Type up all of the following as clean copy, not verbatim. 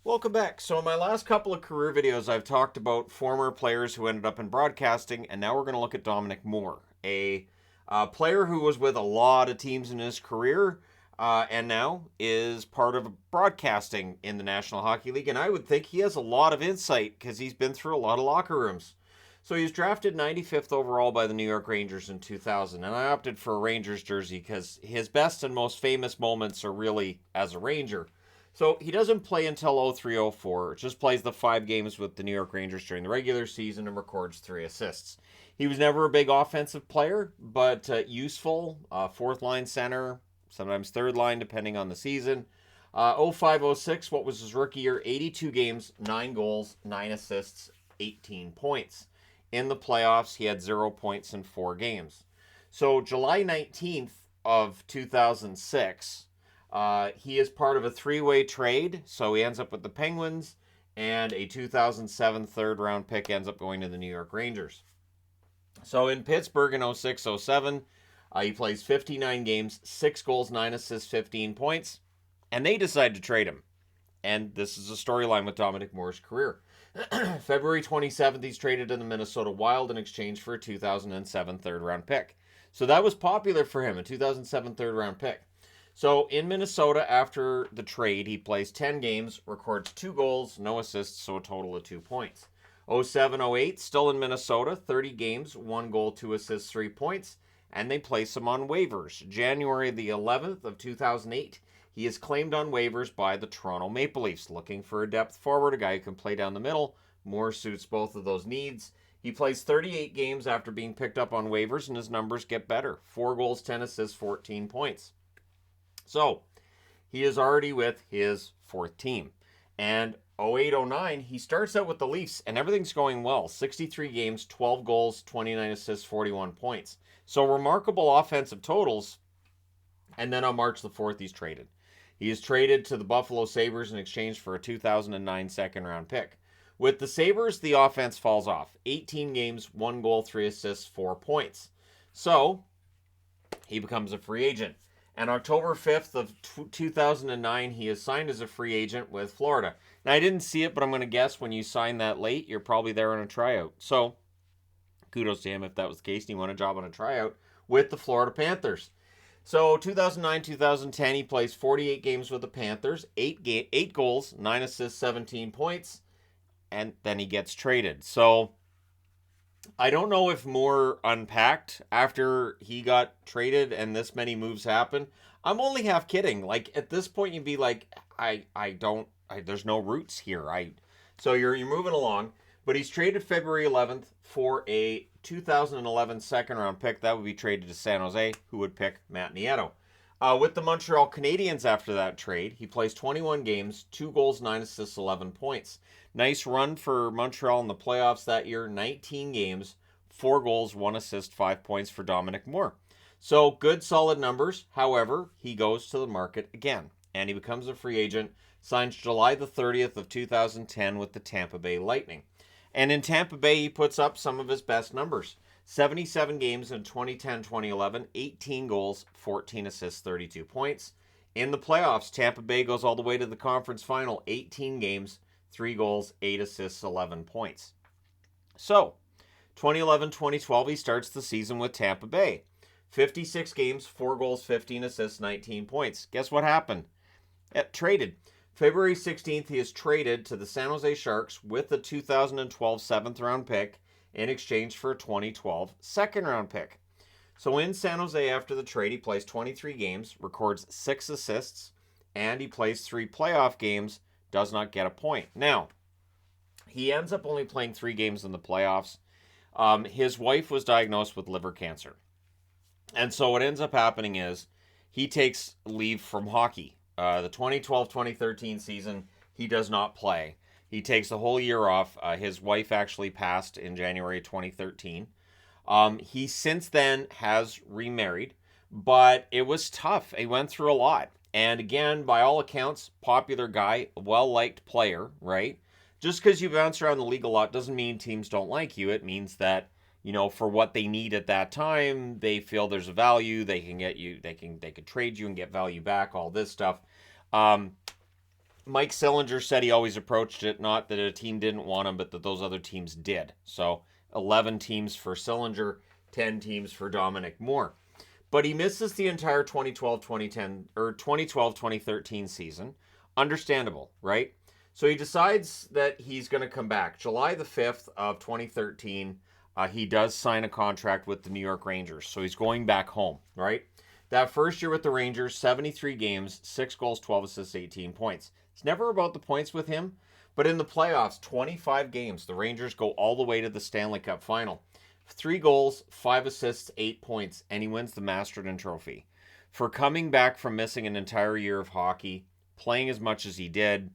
Welcome back. So, in my last couple of career videos, I've talked about former players who ended up in broadcasting, and now we're going to look at Dominic Moore, a player who was with a lot of teams in his career, and now is part of broadcasting in the National Hockey League. And I would think he has a lot of insight because he's been through a lot of locker rooms. So, he was drafted 95th overall by the New York Rangers in 2000, and I opted for a Rangers jersey because his best and most famous moments are really as a Ranger. So he doesn't play until 0304, just plays the 5 games with the New York Rangers during the regular season and records 3 assists. He was never a big offensive player, but useful, fourth line center, sometimes third line depending on the season. 0506, what was his rookie year? 82 games, 9 goals, 9 assists, 18 points. In the playoffs, he had 0 points in 4 games. So July 19th of 2006, he is part of a 3-way trade, so he ends up with the Penguins, and a 2007 third-round pick ends up going to the New York Rangers. So in Pittsburgh in 06-07, he plays 59 games, 6 goals, 9 assists, 15 points, and they decide to trade him. And this is a storyline with Dominic Moore's career. February 27th, he's traded to the Minnesota Wild in exchange for a 2007 third-round pick. So that was popular for him, a 2007 third-round pick. So in Minnesota, after the trade, he plays 10 games, records 2 goals, no assists, so a total of 2 points. 07-08, still in Minnesota, 30 games, 1 goal, 2 assists, 3 points, and they place him on waivers. January the 11th of 2008, he is claimed on waivers by the Toronto Maple Leafs, looking for a depth forward, a guy who can play down the middle. Moore suits both of those needs. He plays 38 games after being picked up on waivers, and his numbers get better. 4 goals, 10 assists, 14 points. So, he is already with his 4th team. And 08-09, he starts out with the Leafs, and everything's going well. 63 games, 12 goals, 29 assists, 41 points. So, remarkable offensive totals. And then on March the 4th, he's traded. He is traded to the Buffalo Sabres in exchange for a 2009 second-round pick. With the Sabres, the offense falls off. 18 games, 1 goal, 3 assists, 4 points. So, he becomes a free agent. And October 5th of 2009, he is signed as a free agent with Florida. Now, I didn't see it, but I'm going to guess when you sign that late, you're probably there on a tryout. So, kudos to him if that was the case and he won a job on a tryout with the Florida Panthers. So, 2009-2010, he plays 48 games with the Panthers, 8 goals, 9 assists, 17 points, and then he gets traded. So, I don't know if Moore unpacked after he got traded and this many moves happened. I'm only half kidding. Like at this point, you'd be like, there's no roots here. So you're moving along, but he's traded February 11th for a 2011 second round pick that would be traded to San Jose, who would pick Matt Nieto. With the Montreal Canadiens after that trade, he plays 21 games, 2 goals, 9 assists, 11 points. Nice run for Montreal in the playoffs that year, 19 games, 4 goals, 1 assist, 5 points for Dominic Moore. So good, solid numbers. However, he goes to the market again, and he becomes a free agent, signs July the 30th of 2010 with the Tampa Bay Lightning. And in Tampa Bay, he puts up some of his best numbers. 77 games in 2010-2011, 18 goals, 14 assists, 32 points. In the playoffs, Tampa Bay goes all the way to the conference final, 18 games, 3 goals, 8 assists, 11 points. So, 2011-2012, he starts the season with Tampa Bay. 56 games, 4 goals, 15 assists, 19 points. Guess what happened? Traded. February 16th, he is traded to the San Jose Sharks with the 2012 7th-round pick in exchange for a 2012 second-round pick. So in San Jose after the trade, he plays 23 games, records 6 assists, and he plays 3 playoff games, does not get a point. Now, he ends up only playing 3 games in the playoffs. His wife was diagnosed with liver cancer. And so what ends up happening is he takes leave from hockey. The 2012-2013 season, he does not play. He takes the whole year off. His wife actually passed in January 2013. He since then has remarried, but it was tough. He went through a lot. And again, by all accounts, popular guy, well-liked player, right? Just because you bounce around the league a lot doesn't mean teams don't like you. It means that, for what they need at that time, they feel there's a value. They can get you, they can trade you and get value back, all this stuff. Mike Sillinger said he always approached it, not that a team didn't want him, but that those other teams did. So 11 teams for Sillinger, 10 teams for Dominic Moore. But he misses the entire 2012-2010 or 2012-2013 season. Understandable, right? So he decides that he's going to come back. July the 5th of 2013, he does sign a contract with the New York Rangers. So he's going back home, right? That first year with the Rangers, 73 games, 6 goals, 12 assists, 18 points. It's never about the points with him, but in the playoffs, 25 games, the Rangers go all the way to the Stanley Cup final. 3 goals, 5 assists, 8 points, and he wins the Masterton Trophy. For coming back from missing an entire year of hockey, playing as much as he did,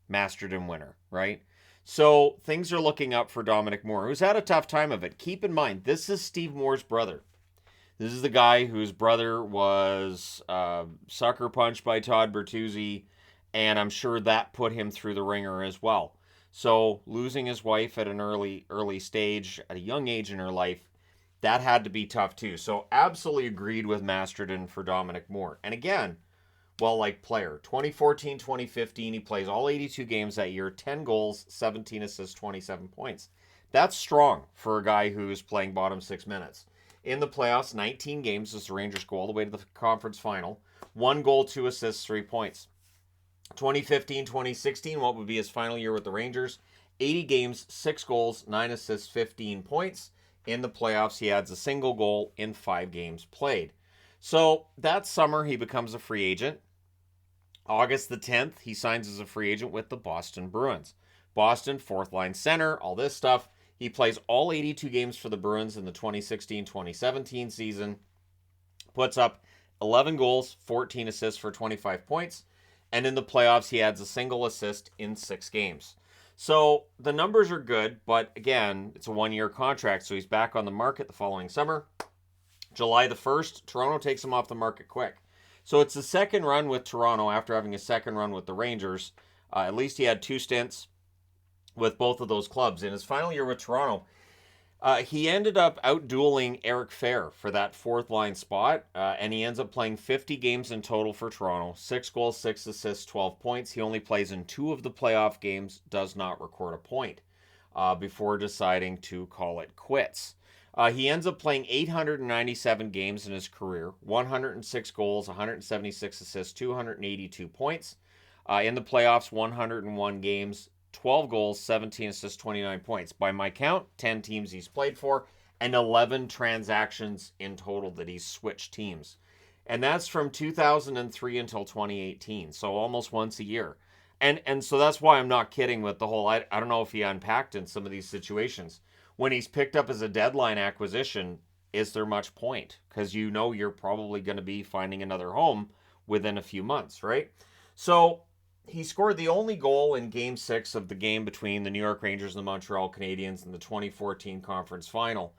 Masterton winner, right? So things are looking up for Dominic Moore, who's had a tough time of it. Keep in mind, this is Steve Moore's brother. This is the guy whose brother was sucker punched by Todd Bertuzzi, and I'm sure that put him through the ringer as well. So losing his wife at an early stage, at a young age in her life, that had to be tough too. So absolutely agreed with Masterton for Dominic Moore. And again, well-liked player. 2014-2015, he plays all 82 games that year, 10 goals, 17 assists, 27 points. That's strong for a guy who's playing bottom 6 minutes. In the playoffs, 19 games as the Rangers go all the way to the conference final. 1 goal, 2 assists, 3 points. 2015-2016, what would be his final year with the Rangers, 80 games, 6 goals, 9 assists, 15 points. In the playoffs, he adds a single goal in 5 games played. So that summer, he becomes a free agent. August the 10th, he signs as a free agent with the Boston Bruins. Boston, fourth line center, all this stuff. He plays all 82 games for the Bruins in the 2016-2017 season. Puts up 11 goals, 14 assists for 25 points. And in the playoffs, he adds a single assist in 6 games. So the numbers are good, but again, it's a 1-year contract, so he's back on the market the following summer. July the 1st, Toronto takes him off the market quick. So it's the second run with Toronto after having a second run with the Rangers. At least he had 2 stints with both of those clubs. In his final year with Toronto, he ended up out-dueling Eric Fair for that fourth line spot, and he ends up playing 50 games in total for Toronto, 6 goals, 6 assists, 12 points. He only plays in 2 of the playoff games, does not record a point before deciding to call it quits. He ends up playing 897 games in his career, 106 goals, 176 assists, 282 points. In the playoffs, 101 games, 12 goals, 17 assists, 29 points. By my count, 10 teams he's played for, and 11 transactions in total that he's switched teams. And that's from 2003 until 2018, so almost once a year. And so that's why I'm not kidding with the whole, I don't know if he unpacked in some of these situations. When he's picked up as a deadline acquisition, is there much point? Because you know you're probably going to be finding another home within a few months, right? So he scored the only goal in Game 6 of the game between the New York Rangers and the Montreal Canadiens in the 2014 conference final,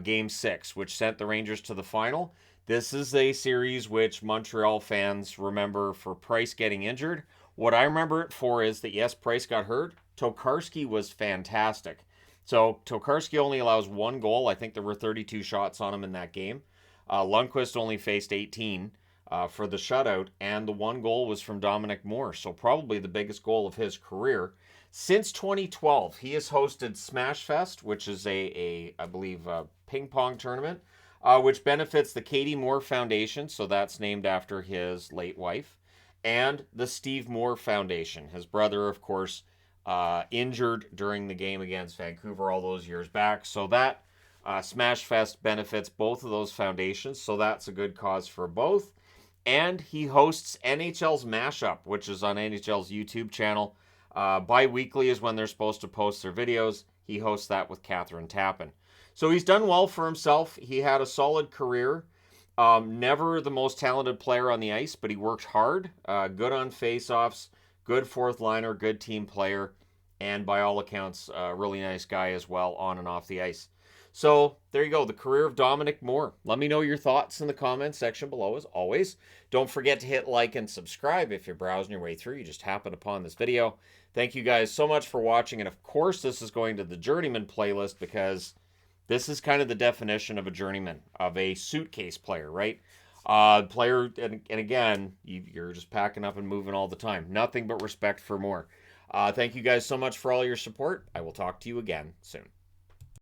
Game 6, which sent the Rangers to the final. This is a series which Montreal fans remember for Price getting injured. What I remember it for is that, yes, Price got hurt. Tokarski was fantastic. So Tokarski only allows 1 goal. I think there were 32 shots on him in that game. Lundqvist only faced 18 for the shutout, and the 1 goal was from Dominic Moore, so probably the biggest goal of his career. Since 2012, he has hosted Smash Fest, which is I believe, a ping pong tournament, which benefits the Katie Moore Foundation, so that's named after his late wife, and the Steve Moore Foundation. His brother, of course, injured during the game against Vancouver all those years back. So that Smash Fest benefits both of those foundations. So that's a good cause for both. And he hosts NHL's Mashup, which is on NHL's YouTube channel. Bi-weekly is when they're supposed to post their videos. He hosts that with Catherine Tappan. So he's done well for himself. He had a solid career. Never the most talented player on the ice, but he worked hard. Good on faceoffs. Good fourth liner, good team player, and by all accounts, a really nice guy as well on and off the ice. So there you go, the career of Dominic Moore. Let me know your thoughts in the comments section below as always. Don't forget to hit like and subscribe if you're browsing your way through. You just happened upon this video. Thank you guys so much for watching. And of course, this is going to the Journeyman playlist because this is kind of the definition of a journeyman, of a suitcase player, right? Player, and again, you're just packing up and moving all the time. Nothing but respect for more. Thank you guys so much for all your support. I will talk to you again soon.